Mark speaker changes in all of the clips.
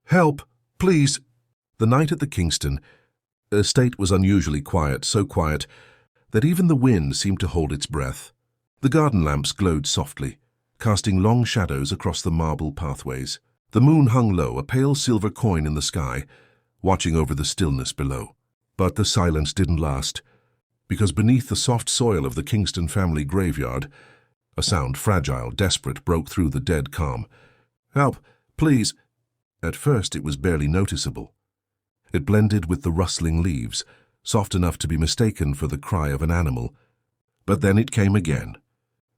Speaker 1: Help! Please! The night at the Kingston estate was unusually quiet, so quiet that even the wind seemed to hold its breath. The garden lamps glowed softly, casting long shadows across the marble pathways. The moon hung low, a pale silver coin in the sky, watching over the stillness below. But the silence didn't last, because beneath the soft soil of the Kingston family graveyard, a sound fragile, desperate, broke through the dead calm. Help! Please! At first it was barely noticeable. It blended with the rustling leaves, soft enough to be mistaken for the cry of an animal. But then it came again,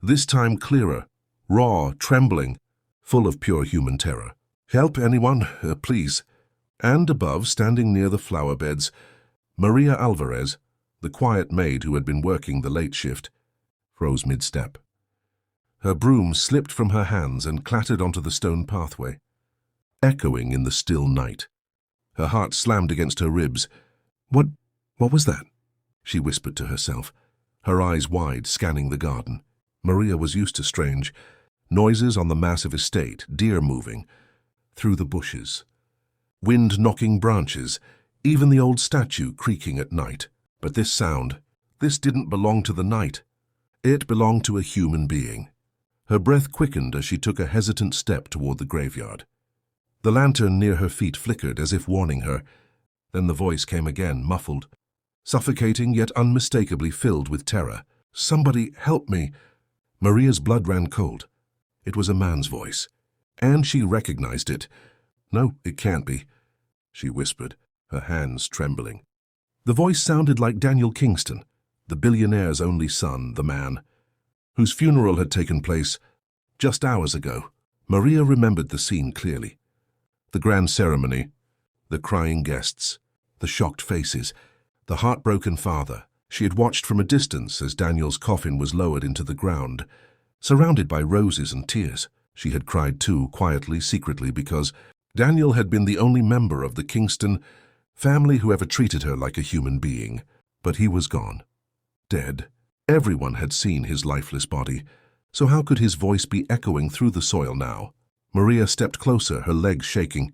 Speaker 1: this time clearer, raw, trembling, full of pure human terror. Help, anyone, please. And above, standing near the flower beds, Maria Alvarez, the quiet maid who had been working the late shift, froze mid-step. Her broom slipped from her hands and clattered onto the stone pathway, echoing in the still night. Her heart slammed against her ribs. What was that? She whispered to herself, her eyes wide, scanning the garden. Maria was used to strange noises on the massive estate, deer moving through the bushes, wind knocking branches, even the old statue creaking at night. But this sound, this didn't belong to the night. It belonged to a human being. Her breath quickened as she took a hesitant step toward the graveyard. The lantern near her feet flickered as if warning her. Then the voice came again, muffled, suffocating yet unmistakably filled with terror. Somebody help me! Maria's blood ran cold. It was a man's voice, and she recognized it. No, it can't be, she whispered, her hands trembling. The voice sounded like Daniel Kingston, the billionaire's only son, the man whose funeral had taken place just hours ago. Maria remembered the scene clearly. The grand ceremony, the crying guests, the shocked faces, the heartbroken father. She had watched from a distance as Daniel's coffin was lowered into the ground, surrounded by roses and tears. She had cried too, quietly, secretly, because Daniel had been the only member of the Kingston family who ever treated her like a human being. But he was gone, dead. Everyone had seen his lifeless body, so how could his voice be echoing through the soil now? Maria stepped closer, her legs shaking.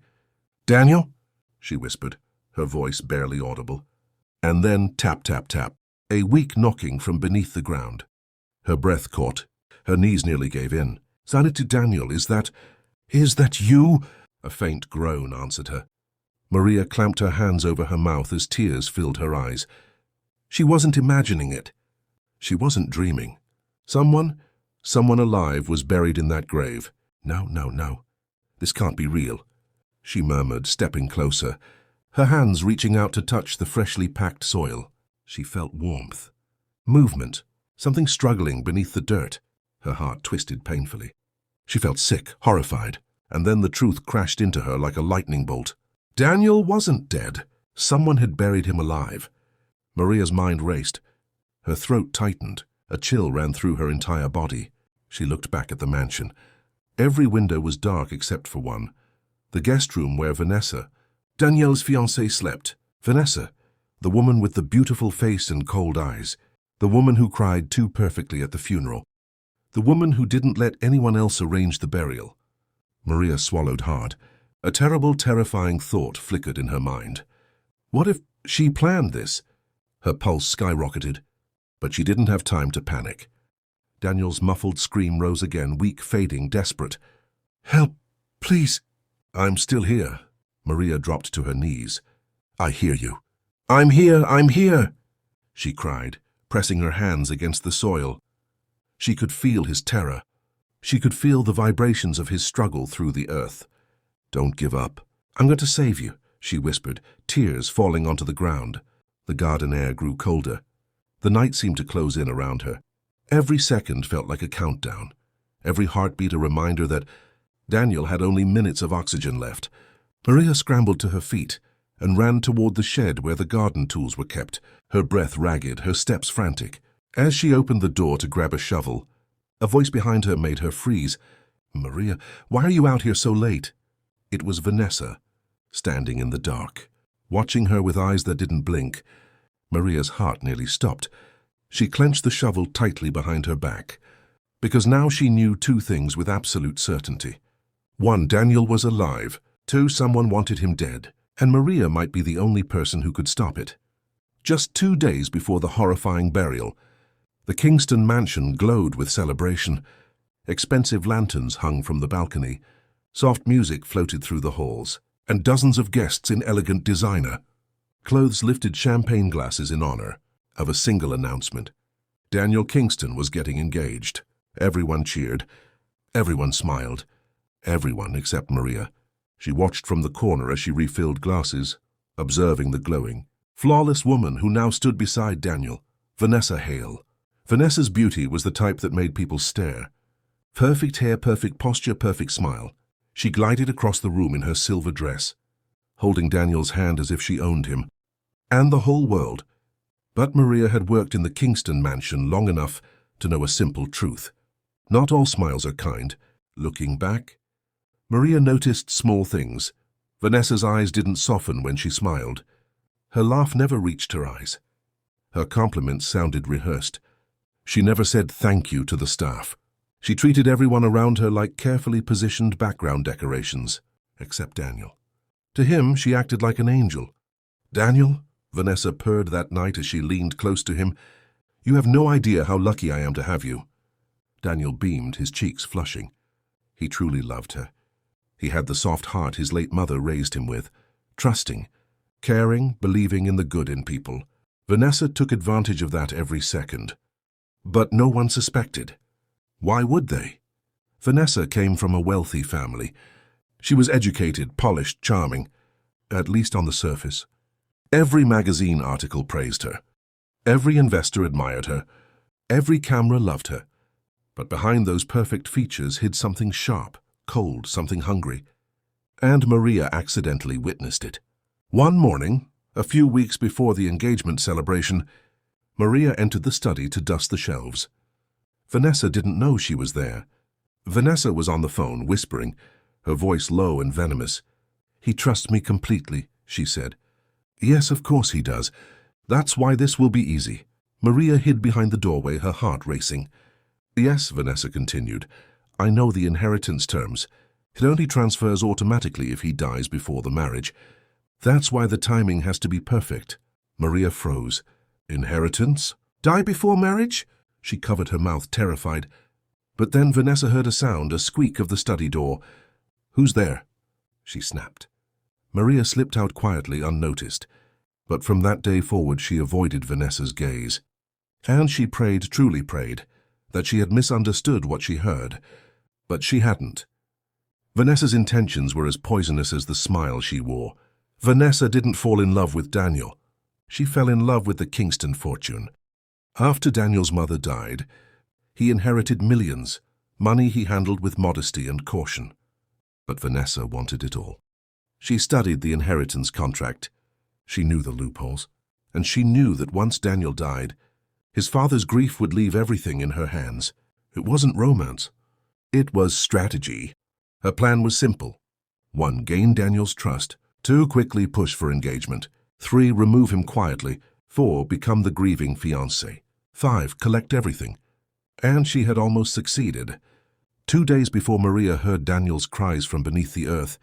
Speaker 1: "Daniel?" she whispered, her voice barely audible. And then tap, tap, tap, a weak knocking from beneath the ground. Her breath caught. Her knees nearly gave in. "Sounded to Daniel, is that you?" A faint groan answered her. Maria clamped her hands over her mouth as tears filled her eyes. She wasn't imagining it. She wasn't dreaming. Someone alive was buried in that grave. No. This can't be real, she murmured, stepping closer, her hands reaching out to touch the freshly packed soil. She felt warmth, movement, something struggling beneath the dirt. Her heart twisted painfully. She felt sick, horrified, and then the truth crashed into her like a lightning bolt. Daniel wasn't dead. Someone had buried him alive. Maria's mind raced. Her throat tightened. A chill ran through her entire body. She looked back at the mansion. Every window was dark except for one, the guest room where Vanessa, Daniel's fiancée, slept. Vanessa, the woman with the beautiful face and cold eyes, the woman who cried too perfectly at the funeral, the woman who didn't let anyone else arrange the burial. Maria swallowed hard. A terrible, terrifying thought flickered in her mind. What if she planned this? Her pulse skyrocketed, but she didn't have time to panic. Daniel's muffled scream rose again, weak, fading, desperate. "Help, please." "I'm still here." Maria dropped to her knees. "I hear you." I'm here," she cried, pressing her hands against the soil. She could feel his terror. She could feel the vibrations of his struggle through the earth. "Don't give up. I'm going to save you," she whispered, tears falling onto the ground. The garden air grew colder. The night seemed to close in around her. Every second felt like a countdown, every heartbeat a reminder that Daniel had only minutes of oxygen left. Maria scrambled to her feet and ran toward the shed where the garden tools were kept, her breath ragged, her steps frantic. As she opened the door to grab a shovel, a voice behind her made her freeze. "Maria, why are you out here so late?" It was Vanessa, standing in the dark, watching her with eyes that didn't blink. Maria's heart nearly stopped. She clenched the shovel tightly behind her back, because now she knew two things with absolute certainty. One, Daniel was alive, 2. Someone wanted him dead, and Maria might be the only person who could stop it. Just 2 days before the horrifying burial, the Kingston mansion glowed with celebration. Expensive lanterns hung from the balcony, soft music floated through the halls, and dozens of guests in elegant designer clothes lifted champagne glasses in honor of a single announcement. Daniel Kingston was getting engaged. Everyone cheered. Everyone smiled. Everyone except Maria. She watched from the corner as she refilled glasses, observing the glowing, flawless woman who now stood beside Daniel, Vanessa Hale. Vanessa's beauty was the type that made people stare. Perfect hair, perfect posture, perfect smile. She glided across the room in her silver dress, holding Daniel's hand as if she owned him, and the whole world. But Maria had worked in the Kingston mansion long enough to know a simple truth. Not all smiles are kind. Looking back, Maria noticed small things. Vanessa's eyes didn't soften when she smiled. Her laugh never reached her eyes. Her compliments sounded rehearsed. She never said thank you to the staff. She treated everyone around her like carefully positioned background decorations, except Daniel. To him, she acted like an angel. "Daniel," Vanessa purred that night as she leaned close to him, "you have no idea how lucky I am to have you." Daniel beamed, his cheeks flushing. He truly loved her. He had the soft heart his late mother raised him with, trusting, caring, believing in the good in people. Vanessa took advantage of that every second. But no one suspected. Why would they? Vanessa came from a wealthy family. She was educated, polished, charming, at least on the surface. Every magazine article praised her. Every investor admired her. Every camera loved her. But behind those perfect features hid something sharp, cold, something hungry. And Maria accidentally witnessed it. One morning, a few weeks before the engagement celebration, Maria entered the study to dust the shelves. Vanessa didn't know she was there. Vanessa was on the phone, whispering, her voice low and venomous. "He trusts me completely," she said. "Yes, of course he does. That's why this will be easy." Maria hid behind the doorway, her heart racing. "Yes," Vanessa continued, "I know the inheritance terms. It only transfers automatically if he dies before the marriage. That's why the timing has to be perfect." Maria froze. "Inheritance? Die before marriage?" She covered her mouth, terrified. But then Vanessa heard a sound, a squeak of the study door. "Who's there?" she snapped. Maria slipped out quietly, unnoticed. But from that day forward she avoided Vanessa's gaze. And she prayed, truly prayed, that she had misunderstood what she heard. But she hadn't. Vanessa's intentions were as poisonous as the smile she wore. Vanessa didn't fall in love with Daniel. She fell in love with the Kingston fortune. After Daniel's mother died, he inherited millions, money he handled with modesty and caution. But Vanessa wanted it all. She studied the inheritance contract. She knew the loopholes, and she knew that once Daniel died, his father's grief would leave everything in her hands. It wasn't romance. It was strategy. Her plan was simple. 1. Gain Daniel's trust. 2. Quickly push for engagement. 3. Remove him quietly. 4. Become the grieving fiancé. 5. Collect everything. And she had almost succeeded. 2 days before Maria heard Daniel's cries from beneath the earth,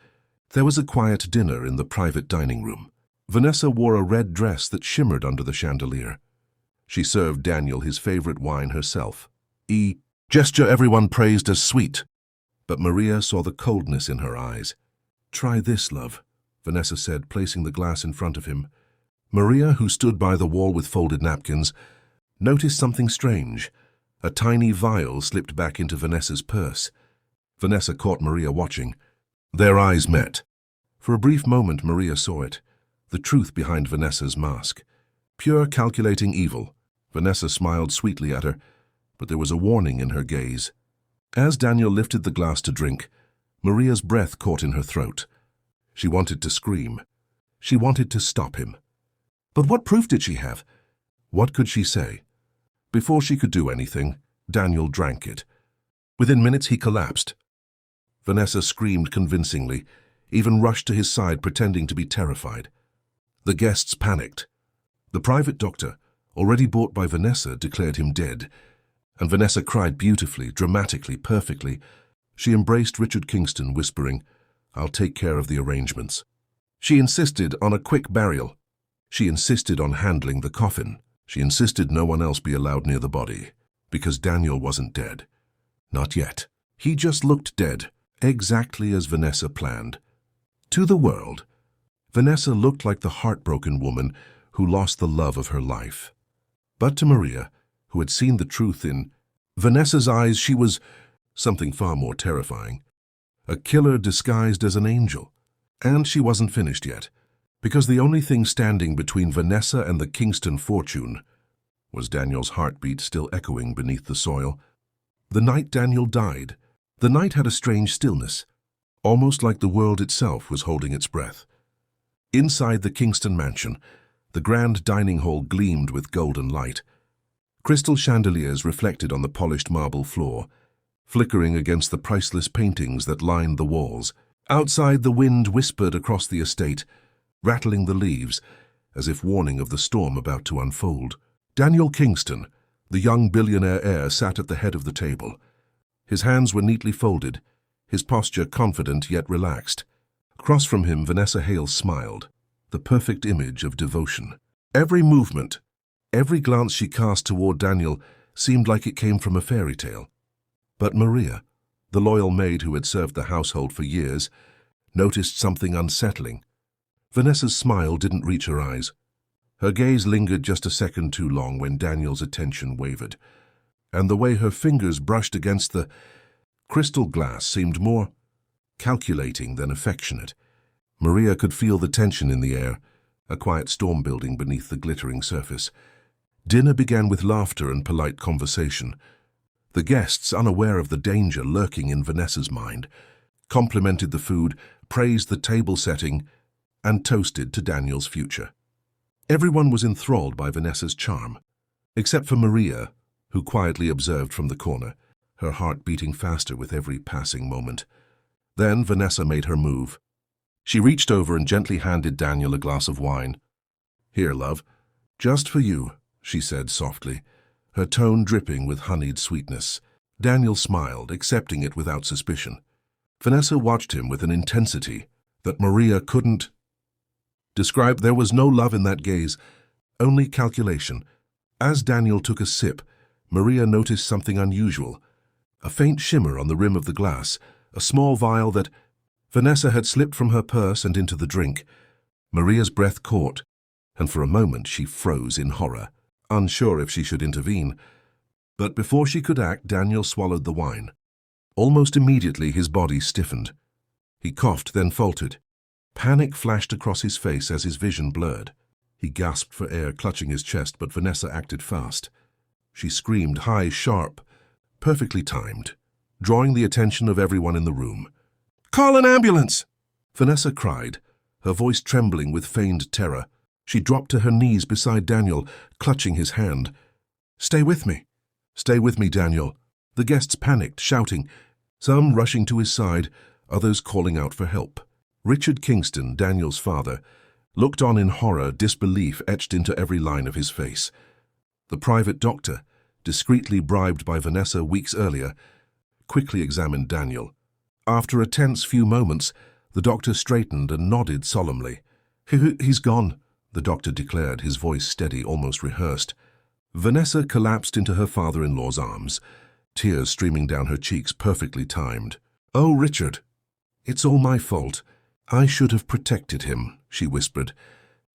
Speaker 1: there was a quiet dinner in the private dining room. Vanessa wore a red dress that shimmered under the chandelier. She served Daniel his favorite wine herself. Gesture everyone praised as sweet. But Maria saw the coldness in her eyes. "Try this, love," Vanessa said, placing the glass in front of him. Maria, who stood by the wall with folded napkins, noticed something strange. A tiny vial slipped back into Vanessa's purse. Vanessa caught Maria watching. Their eyes met. For a brief moment Maria saw it, the truth behind Vanessa's mask. Pure calculating evil. Vanessa smiled sweetly at her, but there was a warning in her gaze. As Daniel lifted the glass to drink, Maria's breath caught in her throat. She wanted to scream. She wanted to stop him. But what proof did she have? What could she say? Before she could do anything, Daniel drank it. Within minutes he collapsed. Vanessa screamed convincingly, even rushed to his side pretending to be terrified. The guests panicked. The private doctor, already bought by Vanessa, declared him dead. And Vanessa cried beautifully, dramatically, perfectly. She embraced Richard Kingston, whispering, I'll take care of the arrangements." She insisted on a quick burial. She insisted on handling the coffin. She insisted no one else be allowed near the body, because Daniel wasn't dead. Not yet. He just looked dead, exactly as Vanessa planned. To the world, Vanessa looked like the heartbroken woman who lost the love of her life. But to Maria, who had seen the truth in Vanessa's eyes, she was something far more terrifying. A killer disguised as an angel. And she wasn't finished yet, because the only thing standing between Vanessa and the Kingston fortune was Daniel's heartbeat still echoing beneath the soil. The night Daniel died, the night had a strange stillness, almost like the world itself was holding its breath. Inside the Kingston mansion, the grand dining hall gleamed with golden light. Crystal chandeliers reflected on the polished marble floor, flickering against the priceless paintings that lined the walls. Outside, the wind whispered across the estate, rattling the leaves, as if warning of the storm about to unfold. Daniel Kingston, the young billionaire heir, sat at the head of the table. His hands were neatly folded, his posture confident yet relaxed. Across from him, Vanessa Hale smiled, the perfect image of devotion. Every movement, every glance she cast toward Daniel seemed like it came from a fairy tale. But Maria, the loyal maid who had served the household for years, noticed something unsettling. Vanessa's smile didn't reach her eyes. Her gaze lingered just a second too long when Daniel's attention wavered, and the way her fingers brushed against the crystal glass seemed more calculating than affectionate. Maria could feel the tension in the air, a quiet storm building beneath the glittering surface. Dinner began with laughter and polite conversation. The guests, unaware of the danger lurking in Vanessa's mind, complimented the food, praised the table setting, and toasted to Daniel's future. Everyone was enthralled by Vanessa's charm, except for Maria, who quietly observed from the corner, her heart beating faster with every passing moment. Then Vanessa made her move. She reached over and gently handed Daniel a glass of wine. "Here, love, just for you," she said softly, her tone dripping with honeyed sweetness. Daniel smiled, accepting it without suspicion. Vanessa watched him with an intensity that Maria couldn't describe. There was no love in that gaze, only calculation. As Daniel took a sip, Maria noticed something unusual, a faint shimmer on the rim of the glass, a small vial that Vanessa had slipped from her purse and into the drink. Maria's breath caught, and for a moment she froze in horror, unsure if she should intervene. But before she could act, Daniel swallowed the wine. Almost immediately his body stiffened. He coughed, then faltered. Panic flashed across his face as his vision blurred. He gasped for air, clutching his chest, but Vanessa acted fast. She screamed, high, sharp, perfectly timed, drawing the attention of everyone in the room. "Call an ambulance!" Vanessa cried, her voice trembling with feigned terror. She dropped to her knees beside Daniel, clutching his hand. "Stay with me. Stay with me, Daniel." The guests panicked, shouting, some rushing to his side, others calling out for help. Richard Kingston, Daniel's father, looked on in horror, disbelief etched into every line of his face. The private doctor, discreetly bribed by Vanessa weeks earlier, quickly examined Daniel. After a tense few moments, the doctor straightened and nodded solemnly. He's gone," the doctor declared, his voice steady, almost rehearsed. Vanessa collapsed into her father-in-law's arms, tears streaming down her cheeks, perfectly timed. "Oh, Richard, it's all my fault. I should have protected him," she whispered,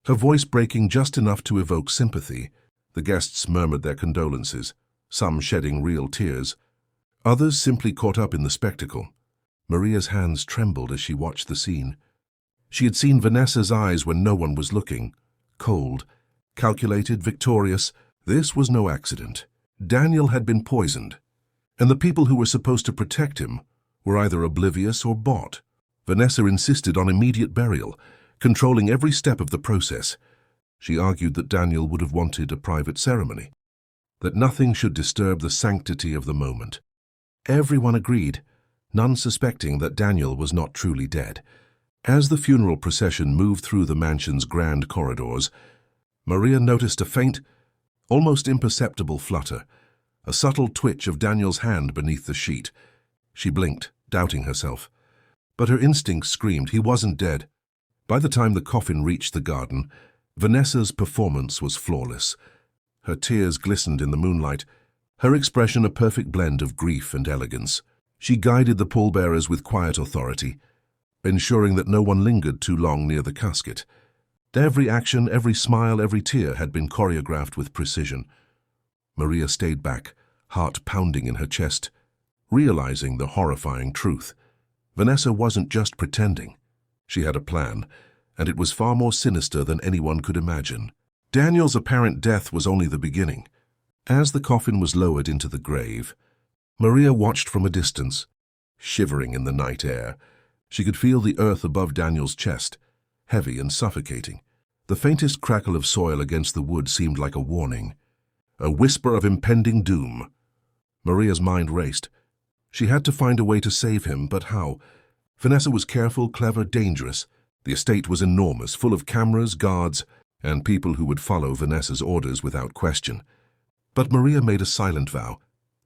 Speaker 1: her voice breaking just enough to evoke sympathy. The guests murmured their condolences, some shedding real tears. Others simply caught up in the spectacle. Maria's hands trembled as she watched the scene. She had seen Vanessa's eyes when no one was looking. Cold, calculated, victorious. This was no accident. Daniel had been poisoned, and the people who were supposed to protect him were either oblivious or bought. Vanessa insisted on immediate burial, controlling every step of the process. She argued that Daniel would have wanted a private ceremony, that nothing should disturb the sanctity of the moment. Everyone agreed, none suspecting that Daniel was not truly dead. As the funeral procession moved through the mansion's grand corridors, Maria noticed a faint, almost imperceptible flutter, a subtle twitch of Daniel's hand beneath the sheet. She blinked, doubting herself. But her instincts screamed he wasn't dead. By the time the coffin reached the garden, Vanessa's performance was flawless. Her tears glistened in the moonlight, her expression a perfect blend of grief and elegance. She guided the pallbearers with quiet authority, ensuring that no one lingered too long near the casket. Every action, every smile, every tear had been choreographed with precision. Maria stayed back, heart pounding in her chest, realizing the horrifying truth. Vanessa wasn't just pretending. She had a plan, and it was far more sinister than anyone could imagine. Daniel's apparent death was only the beginning. As the coffin was lowered into the grave, Maria watched from a distance, shivering in the night air. She could feel the earth above Daniel's chest, heavy and suffocating. The faintest crackle of soil against the wood seemed like a warning, a whisper of impending doom. Maria's mind raced. She had to find a way to save him, but how? Vanessa was careful, clever, dangerous. The estate was enormous, full of cameras, guards, and people who would follow Vanessa's orders without question. But Maria made a silent vow.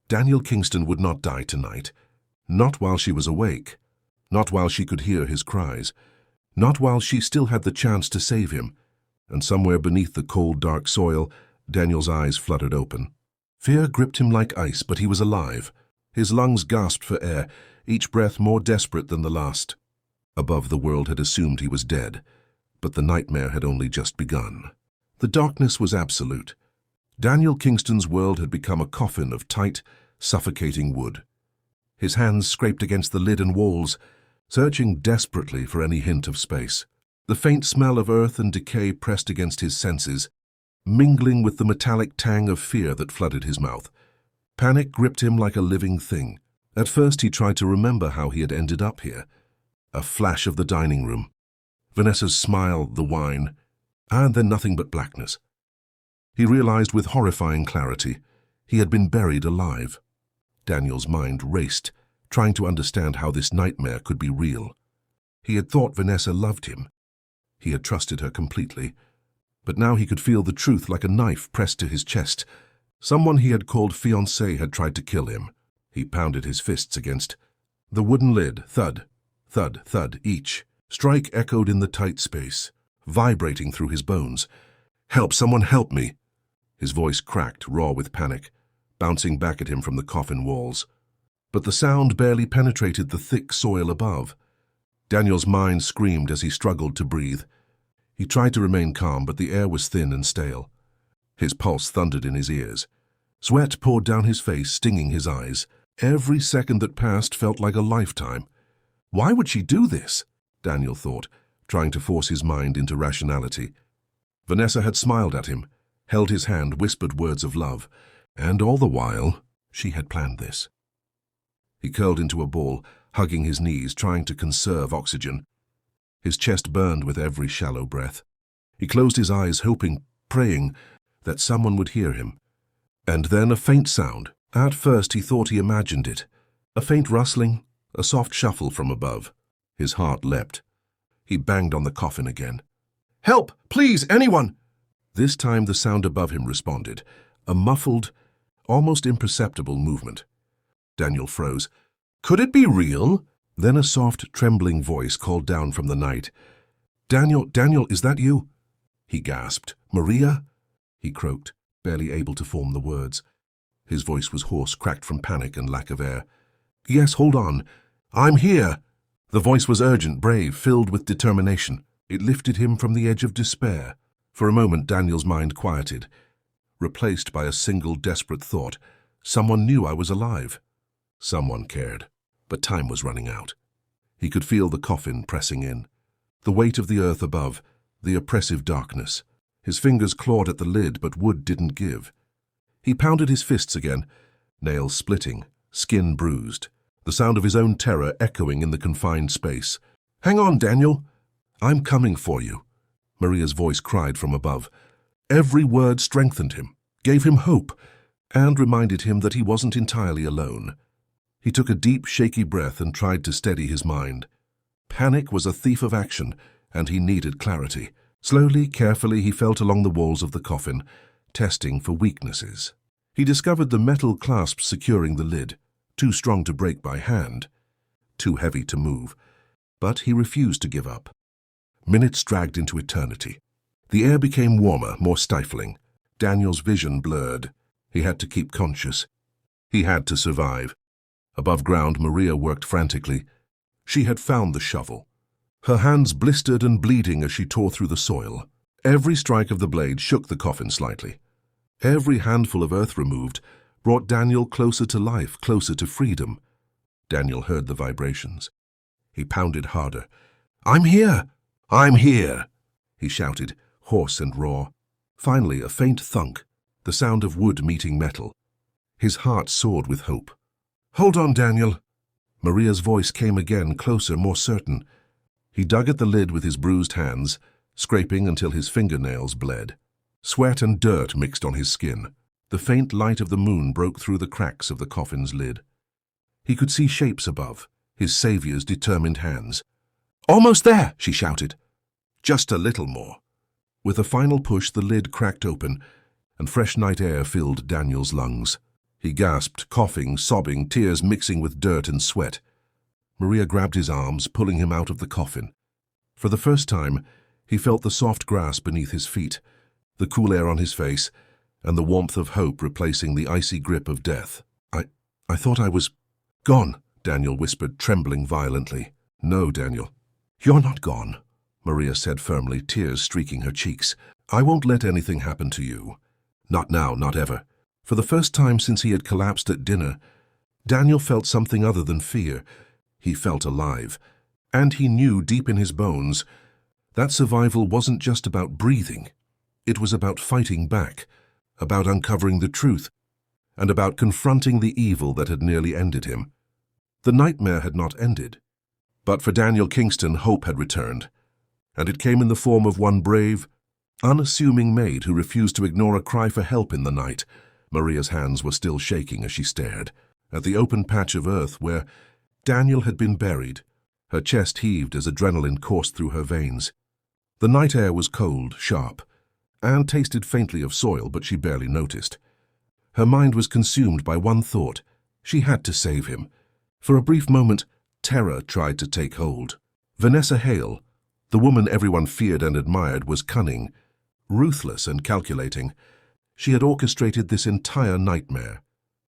Speaker 1: Daniel Kingston would not die tonight. Not while she was awake. Not while she could hear his cries. Not while she still had the chance to save him. And somewhere beneath the cold, dark soil, Daniel's eyes fluttered open. Fear gripped him like ice, but he was alive. His lungs gasped for air, each breath more desperate than the last. Above, the world had assumed he was dead, but the nightmare had only just begun. The darkness was absolute. Daniel Kingston's world had become a coffin of tight, suffocating wood. His hands scraped against the lid and walls, searching desperately for any hint of space. The faint smell of earth and decay pressed against his senses, mingling with the metallic tang of fear that flooded his mouth. Panic gripped him like a living thing. At first he tried to remember how he had ended up here. A flash of the dining room, Vanessa's smile, the wine, and then nothing but blackness. He realized with horrifying clarity he had been buried alive. Daniel's mind raced, trying to understand how this nightmare could be real. He had thought Vanessa loved him. He had trusted her completely. But now he could feel the truth like a knife pressed to his chest. Someone he had called fiancé had tried to kill him. He pounded his fists against the wooden lid. Thud, thud, thud, each strike echoed in the tight space, vibrating through his bones. "Help, someone help me!" His voice cracked, raw with panic, bouncing back at him from the coffin walls. But the sound barely penetrated the thick soil above. Daniel's mind screamed as he struggled to breathe. He tried to remain calm, but the air was thin and stale. His pulse thundered in his ears. Sweat poured down his face, stinging his eyes. Every second that passed felt like a lifetime. Why would she do this? Daniel thought, trying to force his mind into rationality. Vanessa had smiled at him, held his hand, whispered words of love, and all the while, she had planned this. He curled into a ball, hugging his knees, trying to conserve oxygen. His chest burned with every shallow breath. He closed his eyes, hoping, praying, that someone would hear him. And then a faint sound. At first he thought he imagined it. A faint rustling, a soft shuffle from above. His heart leapt. He banged on the coffin again. "Help! Please, anyone!" This time the sound above him responded, a muffled, almost imperceptible movement. Daniel froze. Could it be real? Then a soft, trembling voice called down from the night. Daniel, is that you?" He gasped. "Maria?" He croaked, barely able to form the words. His voice was hoarse, cracked from panic and lack of air. "Yes, hold on. I'm here." The voice was urgent, brave, filled with determination. It lifted him from the edge of despair. For a moment, Daniel's mind quieted, replaced by a single desperate thought. Someone knew I was alive. Someone cared. But time was running out. He could feel the coffin pressing in. The weight of the earth above, the oppressive darkness. His fingers clawed at the lid, but wood didn't give. He pounded his fists again, nails splitting, skin bruised, the sound of his own terror echoing in the confined space. "Hang on, Daniel. I'm coming for you," Maria's voice cried from above. Every word strengthened him, gave him hope, and reminded him that he wasn't entirely alone. He took a deep, shaky breath and tried to steady his mind. Panic was a thief of action, and he needed clarity. Slowly, carefully, he felt along the walls of the coffin, testing for weaknesses. He discovered the metal clasps securing the lid, too strong to break by hand, too heavy to move. But he refused to give up. Minutes dragged into eternity. The air became warmer, more stifling. Daniel's vision blurred. He had to keep conscious. He had to survive. Above ground, Maria worked frantically. She had found the shovel. Her hands blistered and bleeding as she tore through the soil. Every strike of the blade shook the coffin slightly. Every handful of earth removed brought Daniel closer to life, closer to freedom. Daniel heard the vibrations. He pounded harder. "I'm here! I'm here!" he shouted, hoarse and raw. Finally, a faint thunk, the sound of wood meeting metal. His heart soared with hope. "Hold on, Daniel." Maria's voice came again, closer, more certain. He dug at the lid with his bruised hands, scraping until his fingernails bled. Sweat and dirt mixed on his skin. The faint light of the moon broke through the cracks of the coffin's lid. He could see shapes above, his savior's determined hands. "Almost there!" she shouted. "Just a little more." With a final push, the lid cracked open, and fresh night air filled Daniel's lungs. He gasped, coughing, sobbing, tears mixing with dirt and sweat. Maria grabbed his arms, pulling him out of the coffin. For the first time, he felt the soft grass beneath his feet, the cool air on his face, and the warmth of hope replacing the icy grip of death. I thought I was gone," Daniel whispered, trembling violently. "No, Daniel. You're not gone," Maria said firmly, tears streaking her cheeks. "I won't let anything happen to you. Not now, not ever." For the first time since he had collapsed at dinner, Daniel felt something other than fear. He felt alive. And he knew deep in his bones that survival wasn't just about breathing. It was about fighting back, about uncovering the truth, and about confronting the evil that had nearly ended him. The nightmare had not ended. But for Daniel Kingston, hope had returned. And it came in the form of one brave, unassuming maid who refused to ignore a cry for help in the night. Maria's hands were still shaking as she stared at the open patch of earth where Daniel had been buried. Her chest heaved as adrenaline coursed through her veins. The night air was cold, sharp, and tasted faintly of soil, but she barely noticed. Her mind was consumed by one thought. She had to save him. For a brief moment, terror tried to take hold. Vanessa Hale, the woman everyone feared and admired, was cunning, ruthless and calculating. She had orchestrated this entire nightmare,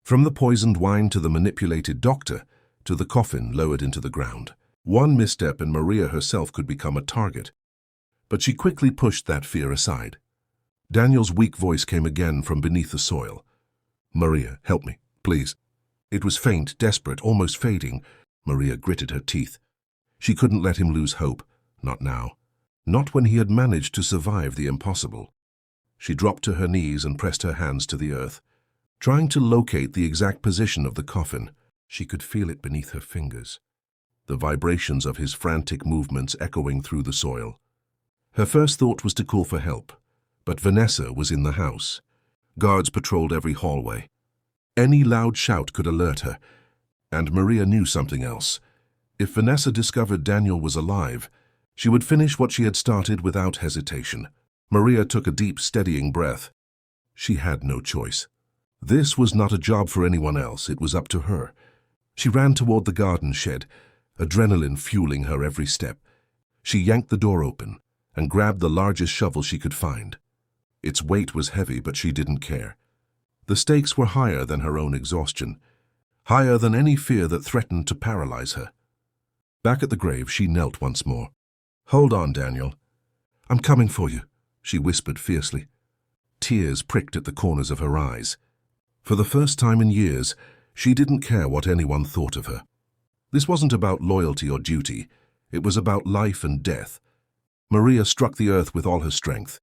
Speaker 1: from the poisoned wine to the manipulated doctor, to the coffin lowered into the ground. One misstep and Maria herself could become a target. But she quickly pushed that fear aside. Daniel's weak voice came again from beneath the soil. "Maria, help me, please." It was faint, desperate, almost fading. Maria gritted her teeth. She couldn't let him lose hope. Not now. Not when he had managed to survive the impossible. She dropped to her knees and pressed her hands to the earth, trying to locate the exact position of the coffin. She could feel it beneath her fingers, the vibrations of his frantic movements echoing through the soil. Her first thought was to call for help, but Vanessa was in the house. Guards patrolled every hallway. Any loud shout could alert her, and Maria knew something else. If Vanessa discovered Daniel was alive, she would finish what she had started without hesitation. Maria took a deep, steadying breath. She had no choice. This was not a job for anyone else, it was up to her. She ran toward the garden shed, adrenaline fueling her every step. She yanked the door open and grabbed the largest shovel she could find. Its weight was heavy, but she didn't care. The stakes were higher than her own exhaustion, higher than any fear that threatened to paralyze her. Back at the grave, she knelt once more. "Hold on, Daniel. I'm coming for you," she whispered fiercely. Tears pricked at the corners of her eyes. For the first time in years, she didn't care what anyone thought of her. This wasn't about loyalty or duty. It was about life and death. Maria struck the earth with all her strength,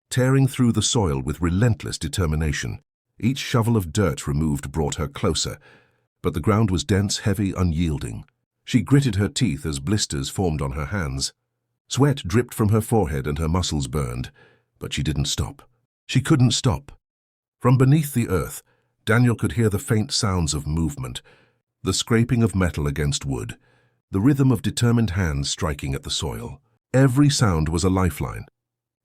Speaker 1: tearing through the soil with relentless determination. Each shovel of dirt removed brought her closer, but the ground was dense, heavy, unyielding. She gritted her teeth as blisters formed on her hands. Sweat dripped from her forehead and her muscles burned, but she didn't stop. She couldn't stop. From beneath the earth, Daniel could hear the faint sounds of movement, the scraping of metal against wood, the rhythm of determined hands striking at the soil. Every sound was a lifeline.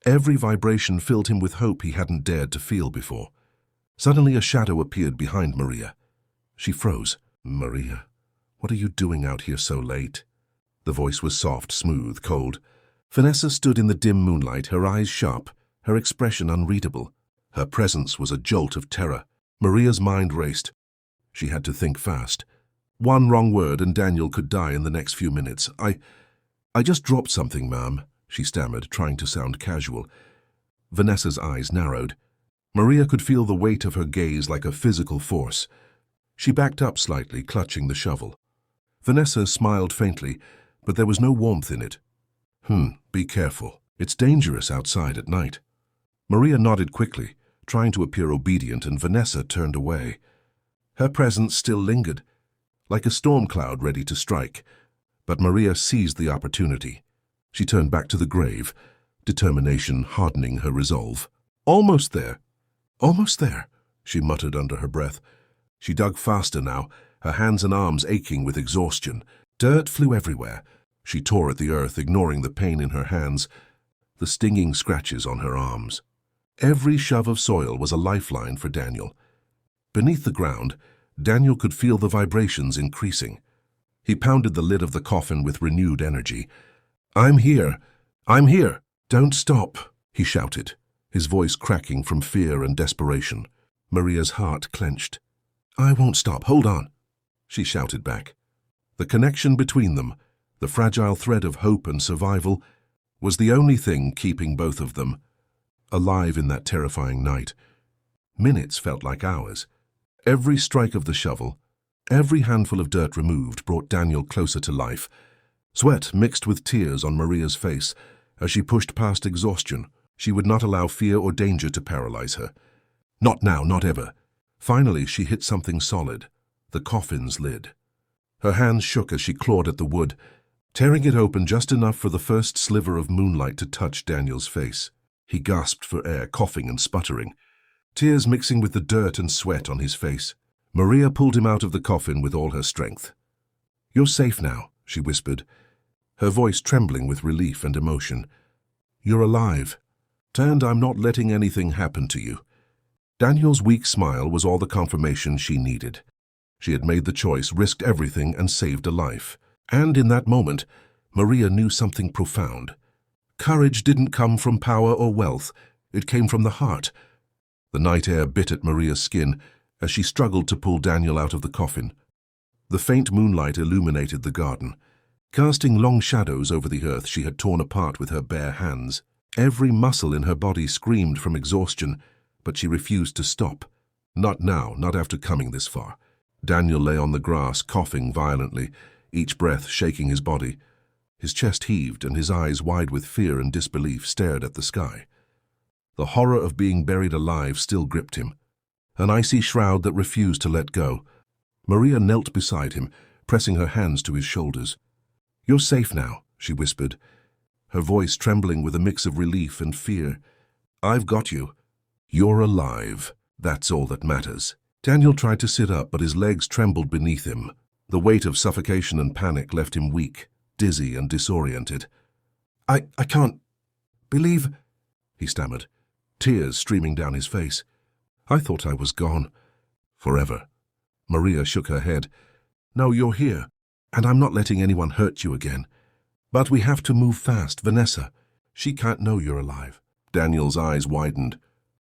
Speaker 1: Every vibration filled him with hope he hadn't dared to feel before. Suddenly a shadow appeared behind Maria. She froze. "Maria, what are you doing out here so late?" The voice was soft, smooth, cold. Vanessa stood in the dim moonlight, her eyes sharp, her expression unreadable. Her presence was a jolt of terror. Maria's mind raced. She had to think fast. One wrong word and Daniel could die in the next few minutes. I just dropped something, ma'am, she stammered, trying to sound casual. Vanessa's eyes narrowed. Maria could feel the weight of her gaze like a physical force. She backed up slightly, clutching the shovel. Vanessa smiled faintly, but there was no warmth in it. Be careful. It's dangerous outside at night. Maria nodded quickly, trying to appear obedient, and Vanessa turned away. Her presence still lingered, like a storm cloud ready to strike. But Maria seized the opportunity. She turned back to the grave, determination hardening her resolve. Almost there. Almost there, she muttered under her breath. She dug faster now, her hands and arms aching with exhaustion. Dirt flew everywhere. She tore at the earth, ignoring the pain in her hands, the stinging scratches on her arms. Every shove of soil was a lifeline for Daniel. Beneath the ground, Daniel could feel the vibrations increasing. He pounded the lid of the coffin with renewed energy. "I'm here! I'm here! Don't stop!" he shouted, his voice cracking from fear and desperation. Maria's heart clenched. "I won't stop. Hold on," she shouted back. The connection between them, the fragile thread of hope and survival, was the only thing keeping both of them alive in that terrifying night. Minutes felt like hours. Every strike of the shovel, every handful of dirt removed brought Daniel closer to life. Sweat mixed with tears on Maria's face as she pushed past exhaustion. She would not allow fear or danger to paralyze her. Not now, not ever. Finally, she hit something solid, the coffin's lid. Her hands shook as she clawed at the wood, tearing it open just enough for the first sliver of moonlight to touch Daniel's face. He gasped for air, coughing and sputtering, tears mixing with the dirt and sweat on his face. Maria pulled him out of the coffin with all her strength. "You're safe now," she whispered, her voice trembling with relief and emotion. "You're alive, and I'm not letting anything happen to you." Daniel's weak smile was all the confirmation she needed. She had made the choice, risked everything, and saved a life. And in that moment, Maria knew something profound. Courage didn't come from power or wealth. It came from the heart. The night air bit at Maria's skin as she struggled to pull Daniel out of the coffin. The faint moonlight illuminated the garden, casting long shadows over the earth she had torn apart with her bare hands. Every muscle in her body screamed from exhaustion, but she refused to stop. Not now, not after coming this far. Daniel lay on the grass, coughing violently, each breath shaking his body. His chest heaved, and his eyes, wide with fear and disbelief, stared at the sky. The horror of being buried alive still gripped him, an icy shroud that refused to let go. Maria knelt beside him, pressing her hands to his shoulders. "You're safe now," she whispered, her voice trembling with a mix of relief and fear. "I've got you. You're alive. That's all that matters." Daniel tried to sit up, but his legs trembled beneath him. The weight of suffocation and panic left him weak, dizzy and disoriented. I can't believe," he stammered, tears streaming down his face. "I thought I was gone. Forever." Maria shook her head. "No, you're here, and I'm not letting anyone hurt you again. But we have to move fast, Vanessa. She can't know you're alive." Daniel's eyes widened.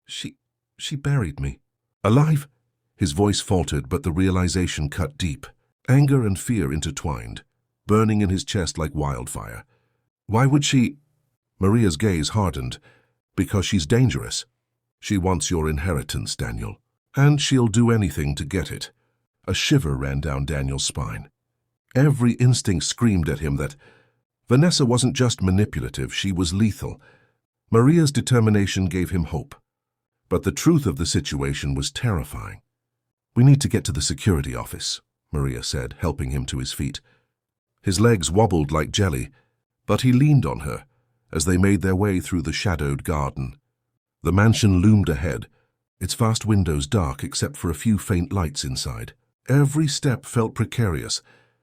Speaker 1: She buried me." "Alive?" His voice faltered, but the realization cut deep. Anger and fear intertwined, burning in his chest like wildfire. "Why would she—" Maria's gaze hardened. "Because she's dangerous. She wants your inheritance, Daniel. And she'll do anything to get it." A shiver ran down Daniel's spine. Every instinct screamed at him that Vanessa wasn't just manipulative, she was lethal. Maria's determination gave him hope. But the truth of the situation was terrifying. "We need to get to the security office," Maria said, helping him to his feet. His legs wobbled like jelly, but he leaned on her as they made their way through the shadowed garden. The mansion loomed ahead, its vast windows dark except for a few faint lights inside. Every step felt precarious,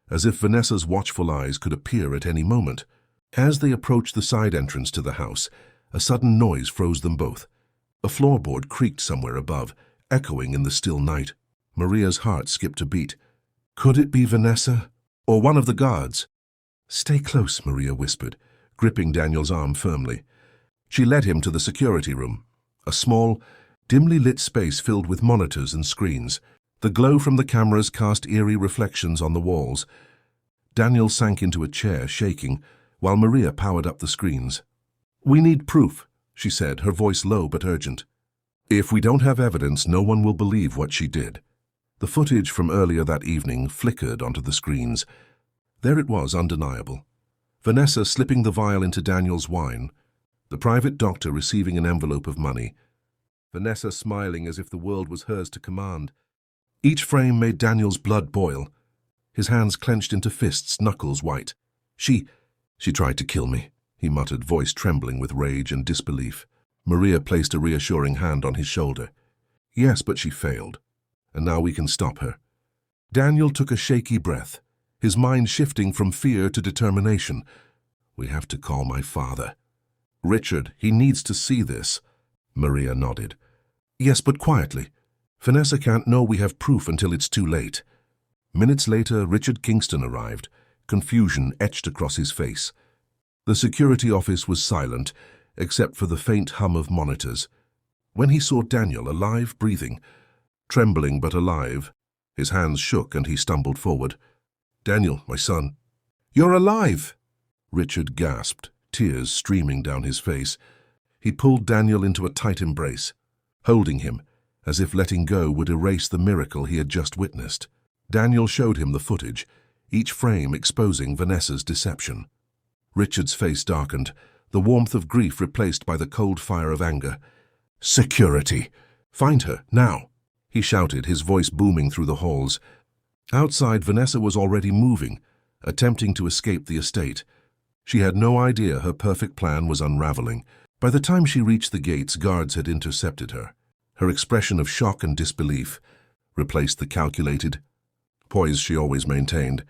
Speaker 1: as if Vanessa's watchful eyes could appear at any moment. As they approached the side entrance to the house, a sudden noise froze them both. A floorboard creaked somewhere above, echoing in the still night. Maria's heart skipped a beat. Could it be Vanessa? Or one of the guards? Stay close, Maria whispered, gripping Daniel's arm firmly. She led him to the security room, a small, dimly lit space filled with monitors and screens. The glow from the cameras cast eerie reflections on the walls. Daniel sank into a chair, shaking, while Maria powered up the screens. "We need proof," she said, her voice low but urgent. "If we don't have evidence, no one will believe what she did." The footage from earlier that evening flickered onto the screens. There it was, undeniable. Vanessa slipping the vial into Daniel's wine, the private doctor receiving an envelope of money, Vanessa smiling as if the world was hers to command. Each frame made Daniel's blood boil. His hands clenched into fists, knuckles white. She tried to kill me," he muttered, voice trembling with rage and disbelief. Maria placed a reassuring hand on his shoulder. "Yes, but she failed. And now we can stop her." Daniel took a shaky breath, his mind shifting from fear to determination. "We have to call my father. Richard, he needs to see this." Maria nodded. "Yes, but quietly. Vanessa can't know we have proof until it's too late." Minutes later, Richard Kingston arrived, confusion etched across his face. The security office was silent, except for the faint hum of monitors. When he saw Daniel, alive, breathing, trembling but alive, his hands shook and he stumbled forward. "Daniel, my son." "You're alive!" Richard gasped, tears streaming down his face. He pulled Daniel into a tight embrace, holding him, as if letting go would erase the miracle he had just witnessed. Daniel showed him the footage, each frame exposing Vanessa's deception. Richard's face darkened, the warmth of grief replaced by the cold fire of anger. "Security! Find her, now!" he shouted, his voice booming through the halls. Outside, Vanessa was already moving, attempting to escape the estate. She had no idea her perfect plan was unraveling. By the time she reached the gates, guards had intercepted her. Her expression of shock and disbelief replaced the calculated poise she always maintained.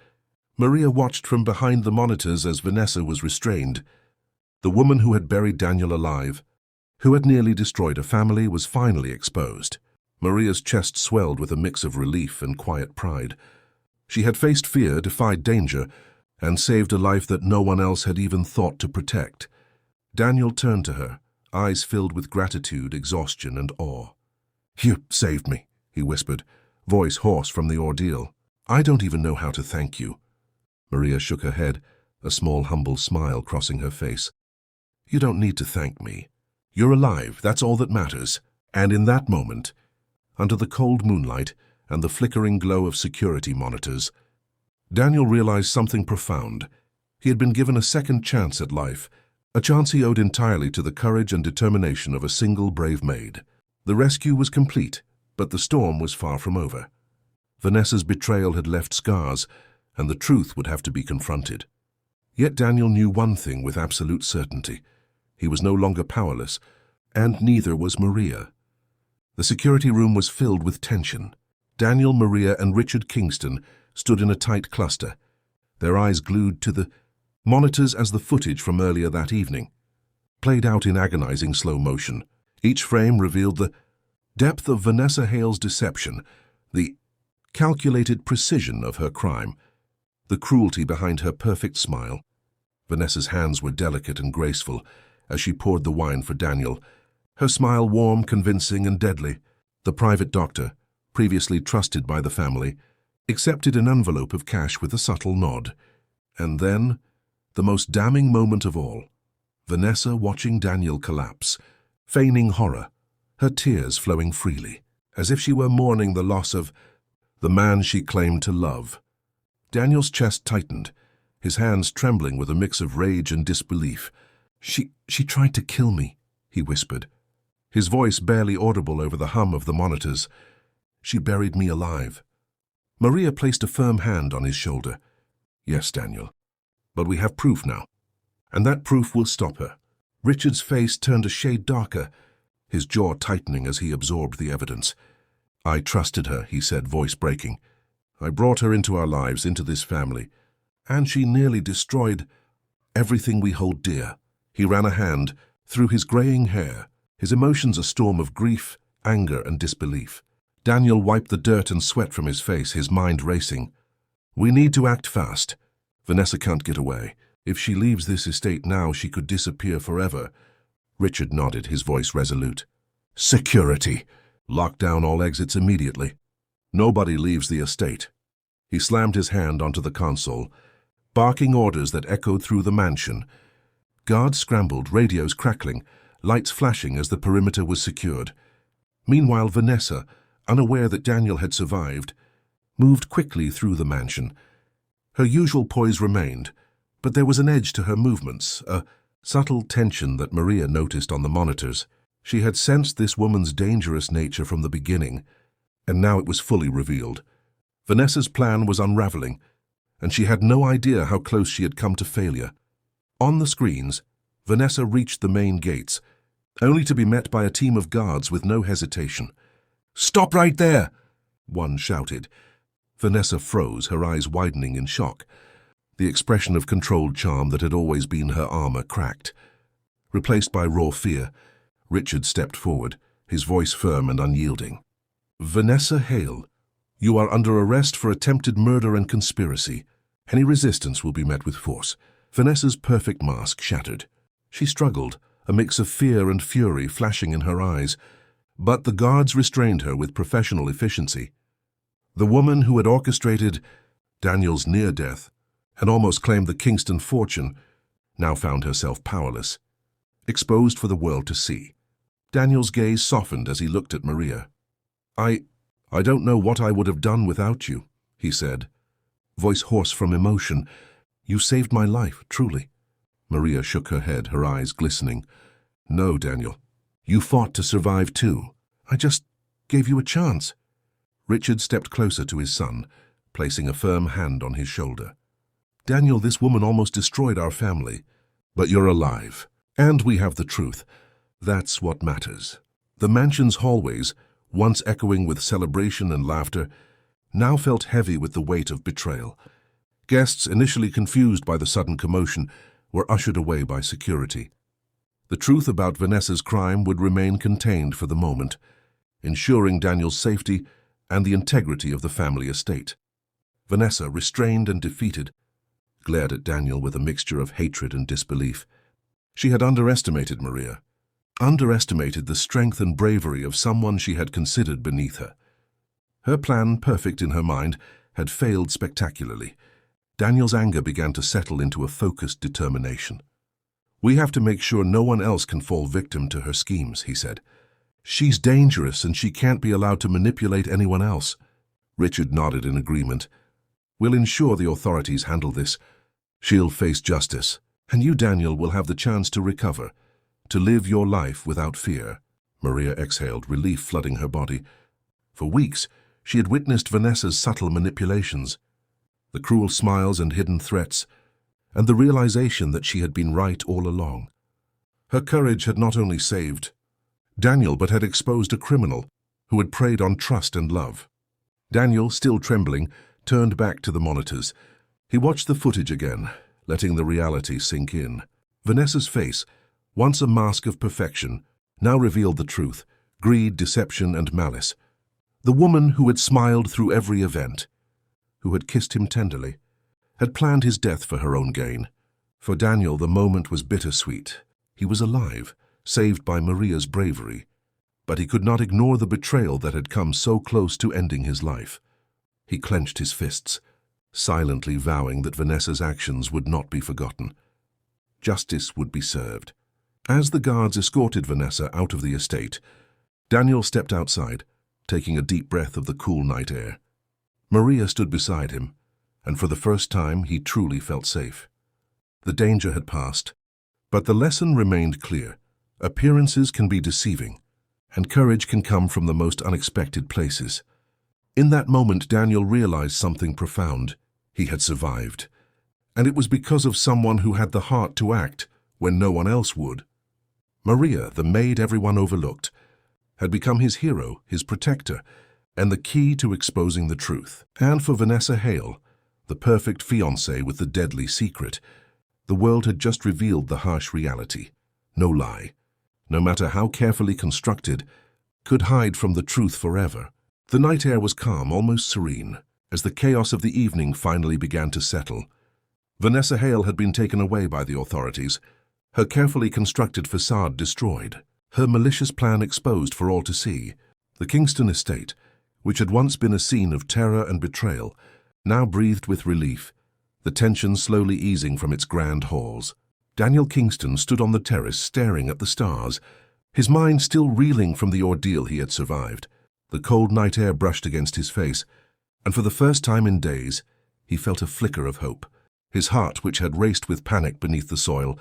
Speaker 1: Maria watched from behind the monitors as Vanessa was restrained. The woman who had buried Daniel alive, who had nearly destroyed a family, was finally exposed. Maria's chest swelled with a mix of relief and quiet pride. She had faced fear, defied danger, and saved a life that no one else had even thought to protect. Daniel turned to her, eyes filled with gratitude, exhaustion, and awe. "You saved me," he whispered, voice hoarse from the ordeal. "I don't even know how to thank you." Maria shook her head, a small humble smile crossing her face. "You don't need to thank me. You're alive, that's all that matters." And in that moment, under the cold moonlight and the flickering glow of security monitors, Daniel realized something profound. He had been given a second chance at life, a chance he owed entirely to the courage and determination of a single brave maid. The rescue was complete, but the storm was far from over. Vanessa's betrayal had left scars, and the truth would have to be confronted. Yet Daniel knew one thing with absolute certainty. He was no longer powerless, and neither was Maria. The security room was filled with tension. Daniel, Maria, and Richard Kingston stood in a tight cluster, their eyes glued to the monitors as the footage from earlier that evening played out in agonizing slow motion. Each frame revealed the depth of Vanessa Hale's deception, the calculated precision of her crime, the cruelty behind her perfect smile. Vanessa's hands were delicate and graceful as she poured the wine for Daniel, her smile warm, convincing, and deadly. The private doctor, previously trusted by the family, accepted an envelope of cash with a subtle nod. And then, the most damning moment of all, Vanessa watching Daniel collapse, feigning horror, her tears flowing freely, as if she were mourning the loss of the man she claimed to love. Daniel's chest tightened, his hands trembling with a mix of rage and disbelief. She tried to kill me," he whispered, his voice barely audible over the hum of the monitors. "She buried me alive." Maria placed a firm hand on his shoulder. "Yes, Daniel, but we have proof now, and that proof will stop her." Richard's face turned a shade darker, his jaw tightening as he absorbed the evidence. "I trusted her," he said, voice breaking. "I brought her into our lives, into this family, and she nearly destroyed everything we hold dear." He ran a hand through his graying hair, his emotions a storm of grief, anger, and disbelief. Daniel wiped the dirt and sweat from his face, his mind racing. "We need to act fast. Vanessa can't get away. If she leaves this estate now, she could disappear forever. Richard nodded, his voice resolute. Security! Lock down all exits immediately. Nobody leaves the estate. He slammed his hand onto the console, barking orders that echoed through the mansion. Guards scrambled, radios crackling, lights flashing as the perimeter was secured. Meanwhile, Vanessa, unaware that Daniel had survived, moved quickly through the mansion. Her usual poise remained, but there was an edge to her movements, a subtle tension that Maria noticed on the monitors. She had sensed this woman's dangerous nature from the beginning, and now it was fully revealed. Vanessa's plan was unraveling, and she had no idea how close she had come to failure. On the screens, Vanessa reached the main gates, only to be met by a team of guards with no hesitation. "Stop right there!" one shouted. Vanessa froze, her eyes widening in shock. The expression of controlled charm that had always been her armor cracked. Replaced by raw fear, Richard stepped forward, his voice firm and unyielding. "Vanessa Hale, you are under arrest for attempted murder and conspiracy. Any resistance will be met with force." Vanessa's perfect mask shattered. She struggled, a mix of fear and fury flashing in her eyes, but the guards restrained her with professional efficiency. The woman who had orchestrated Daniel's near death and almost claimed the Kingston fortune now found herself powerless, exposed for the world to see. Daniel's gaze softened as he looked at Maria. I don't know what I would have done without you," he said, voice hoarse from emotion. "You saved my life, truly." Maria shook her head, her eyes glistening. "No, Daniel. You fought to survive too. I just gave you a chance." Richard stepped closer to his son, placing a firm hand on his shoulder. "Daniel, this woman almost destroyed our family. But you're alive, and we have the truth. That's what matters." The mansion's hallways, once echoing with celebration and laughter, now felt heavy with the weight of betrayal. Guests, initially confused by the sudden commotion, were ushered away by security. The truth about Vanessa's crime would remain contained for the moment, ensuring Daniel's safety and the integrity of the family estate. Vanessa, restrained and defeated, glared at Daniel with a mixture of hatred and disbelief. She had underestimated Maria, underestimated the strength and bravery of someone she had considered beneath her. Her plan, perfect in her mind, had failed spectacularly. Daniel's anger began to settle into a focused determination. "We have to make sure no one else can fall victim to her schemes," he said. "She's dangerous and she can't be allowed to manipulate anyone else." Richard nodded in agreement. "We'll ensure the authorities handle this. She'll face justice, and you, Daniel, will have the chance to recover, to live your life without fear." Maria exhaled, relief flooding her body. For weeks, she had witnessed Vanessa's subtle manipulations, the cruel smiles and hidden threats, and the realization that she had been right all along. Her courage had not only saved Daniel, but had exposed a criminal who had preyed on trust and love. Daniel, still trembling, turned back to the monitors. He watched the footage again, letting the reality sink in. Vanessa's face, once a mask of perfection, now revealed the truth: greed, deception, and malice. The woman who had smiled through every event, who had kissed him tenderly, had planned his death for her own gain. For Daniel, the moment was bittersweet. He was alive, saved by Maria's bravery, but he could not ignore the betrayal that had come so close to ending his life. He clenched his fists, silently vowing that Vanessa's actions would not be forgotten. Justice would be served. As the guards escorted Vanessa out of the estate, Daniel stepped outside, taking a deep breath of the cool night air. Maria stood beside him, and for the first time he truly felt safe. The danger had passed, but the lesson remained clear. Appearances can be deceiving, and courage can come from the most unexpected places. In that moment, Daniel realized something profound. He had survived, and it was because of someone who had the heart to act when no one else would. Maria, the maid everyone overlooked, had become his hero, his protector, and the key to exposing the truth. And for Vanessa Hale, the perfect fiancée with the deadly secret, the world had just revealed the harsh reality. No lie, no matter how carefully constructed, could hide from the truth forever. The night air was calm, almost serene, as the chaos of the evening finally began to settle. Vanessa Hale had been taken away by the authorities, her carefully constructed facade destroyed, her malicious plan exposed for all to see. The Kingston estate, which had once been a scene of terror and betrayal, now breathed with relief, the tension slowly easing from its grand halls. Daniel Kingston stood on the terrace staring at the stars, his mind still reeling from the ordeal he had survived. The cold night air brushed against his face, and for the first time in days, he felt a flicker of hope. His heart, which had raced with panic beneath the soil,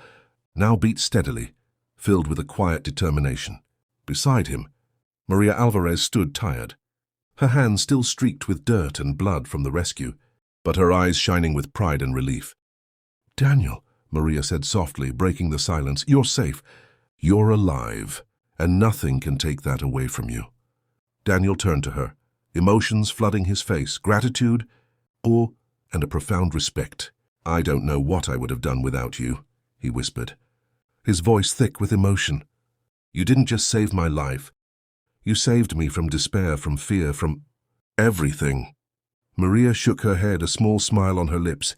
Speaker 1: now beat steadily, filled with a quiet determination. Beside him, Maria Alvarez stood tired, her hands still streaked with dirt and blood from the rescue, but her eyes shining with pride and relief. "Daniel," Maria said softly, breaking the silence, "you're safe. You're alive, and nothing can take that away from you." Daniel turned to her, emotions flooding his face, gratitude, awe, and a profound respect. "I don't know what I would have done without you," he whispered, his voice thick with emotion. "You didn't just save my life. You saved me from despair, from fear, from everything." Maria shook her head, a small smile on her lips.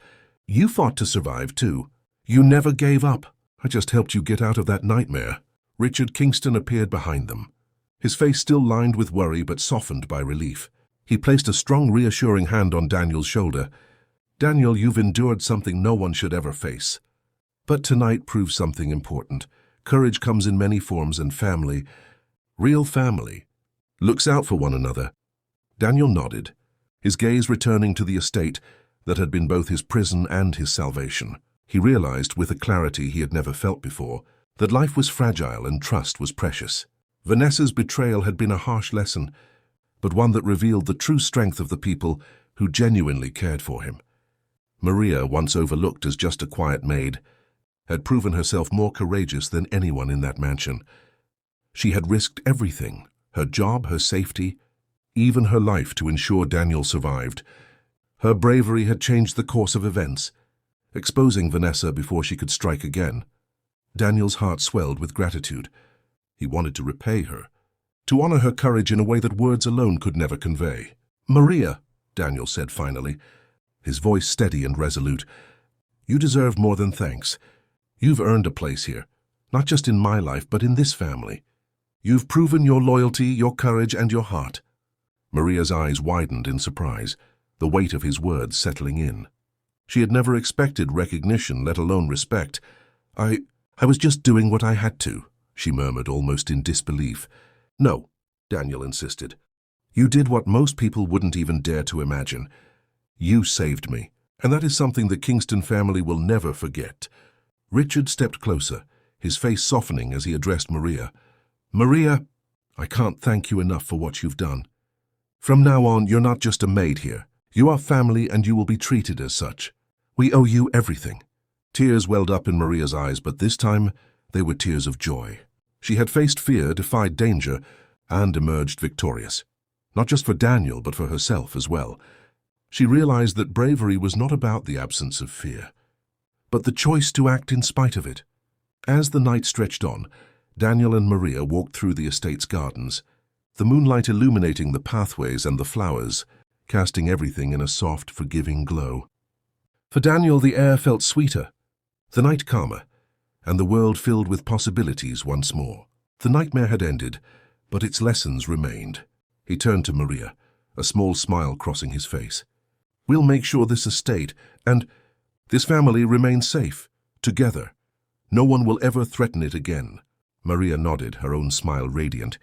Speaker 1: "You fought to survive, too. You never gave up. I just helped you get out of that nightmare." Richard Kingston appeared behind them, his face still lined with worry but softened by relief. He placed a strong, reassuring hand on Daniel's shoulder. "Daniel, you've endured something no one should ever face. But tonight proves something important. Courage comes in many forms, and family, real family, looks out for one another." Daniel nodded, his gaze returning to the estate that had been both his prison and his salvation. He realized, with a clarity he had never felt before, that life was fragile and trust was precious. Vanessa's betrayal had been a harsh lesson, but one that revealed the true strength of the people who genuinely cared for him. Maria, once overlooked as just a quiet maid, had proven herself more courageous than anyone in that mansion. She had risked everything, her job, her safety, even her life, to ensure Daniel survived. Her bravery had changed the course of events, exposing Vanessa before she could strike again. Daniel's heart swelled with gratitude. He wanted to repay her, to honor her courage in a way that words alone could never convey. "Maria," Daniel said finally, his voice steady and resolute, "you deserve more than thanks. You've earned a place here, not just in my life, but in this family. You've proven your loyalty, your courage, and your heart." Maria's eyes widened in surprise, the weight of his words settling in. She had never expected recognition, let alone respect. I was just doing what I had to," she murmured, almost in disbelief. "No," Daniel insisted. "You did what most people wouldn't even dare to imagine. You saved me, and that is something the Kingston family will never forget." Richard stepped closer, his face softening as he addressed Maria. "Maria, I can't thank you enough for what you've done. From now on, you're not just a maid here. You are family, and you will be treated as such. We owe you everything." Tears welled up in Maria's eyes, but this time they were tears of joy. She had faced fear, defied danger, and emerged victorious. Not just for Daniel, but for herself as well. She realized that bravery was not about the absence of fear, but the choice to act in spite of it. As the night stretched on, Daniel and Maria walked through the estate's gardens, the moonlight illuminating the pathways and the flowers, casting everything in a soft, forgiving glow. For Daniel, the air felt sweeter, the night calmer, and the world filled with possibilities once more. The nightmare had ended, but its lessons remained. He turned to Maria, a small smile crossing his face. "We'll make sure this estate and this family remain safe, together. No one will ever threaten it again." Maria nodded, her own smile radiant.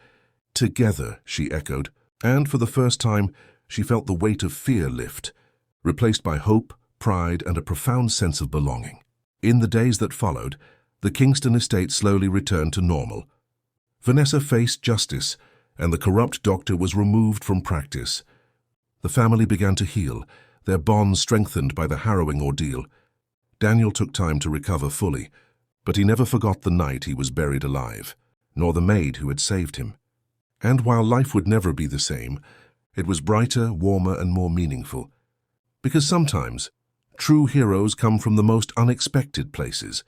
Speaker 1: "Together," she echoed, and for the first time she felt the weight of fear lift, replaced by hope, pride, and a profound sense of belonging. In the days that followed, the Kingston estate slowly returned to normal. Vanessa faced justice, and the corrupt doctor was removed from practice. The family began to heal, their bonds strengthened by the harrowing ordeal. Daniel took time to recover fully, but he never forgot the night he was buried alive, nor the maid who had saved him. And while life would never be the same, it was brighter, warmer, and more meaningful. Because sometimes, true heroes come from the most unexpected places,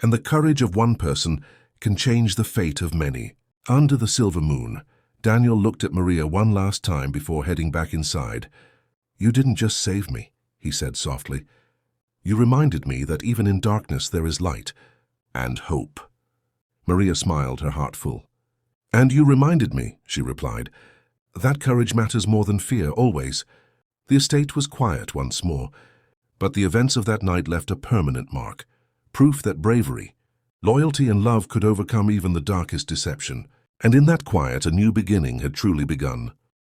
Speaker 1: and the courage of one person can change the fate of many. Under the silver moon, Daniel looked at Maria one last time before heading back inside. "You didn't just save me," he said softly. You reminded me that even in darkness there is light and hope." Maria smiled, her heart full. "And you reminded me," she replied, "that courage matters more than fear, always." The estate was quiet once more, but the events of that night left a permanent mark, proof that bravery, loyalty and love could overcome even the darkest deception. And in that quiet, a new beginning had truly begun.